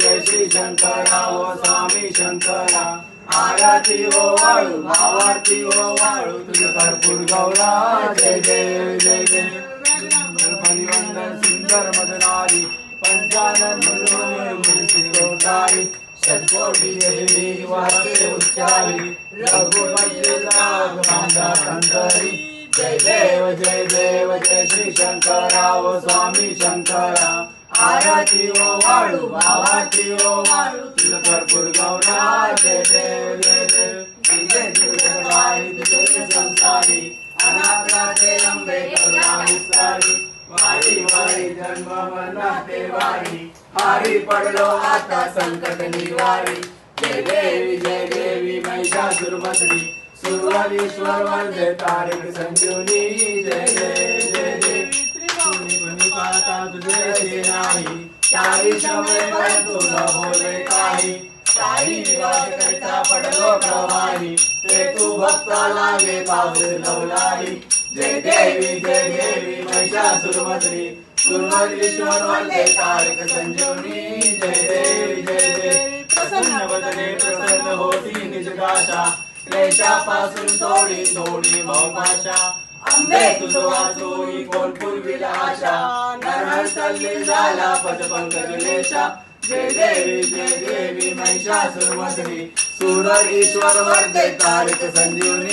जय श्री शंकरा ओ स्वामी शंकरा। आरती ओ वाळू भावार्थी ओ वाळू तुझे कर्पूर गौरा। जय देव जय देव परिवंदन सुंदर मदनारी पंचानन मुनिसिद्धोदारी षट्कोटी देवी वाके उच्चारी रघुपति राघवांधा संतरी। जय देव जय श्री शंकरा ओ स्वामी शंकरा। आरती ओ वाळू भावार्थी ओ वाळू तुझे कर्पूर गौरा। जय देव जय देव तुझे संसारी अनाथनाथे अंबे करुणा विस्तारी। वारी वारी जन्म मरणाते वारी हारी पडलो आता संकट निवारी। जय देवी महिषासुरमर्दिनी सुरवरीश्वर वंदे तारिक संजीवनी। जय देव त्रिभुवनी पाहता तुझे नाही चारी श्रमे परंतु न बोले काही। काही विवाद करता पडलो प्रवाही ते तू भक्ता लागे पाऊस लवलाही। जय देवी महिषासुरमर्दिनी सुरवरीश्वर वंदे तारिक संजीवनी। जय देव प्रसन्न वदने प्रसन्न होती निज दाशा क्लेशापासून थोडी थोडी मौपाशा। अंबे तुझ वाचोई कोण पूर्वील आशा नरहर तल्ली झाला पदपंकज लेशा। जय देवी महिषासुरमर्दिनी सुरवरीश्वर वंदे तारिक संजीवनी।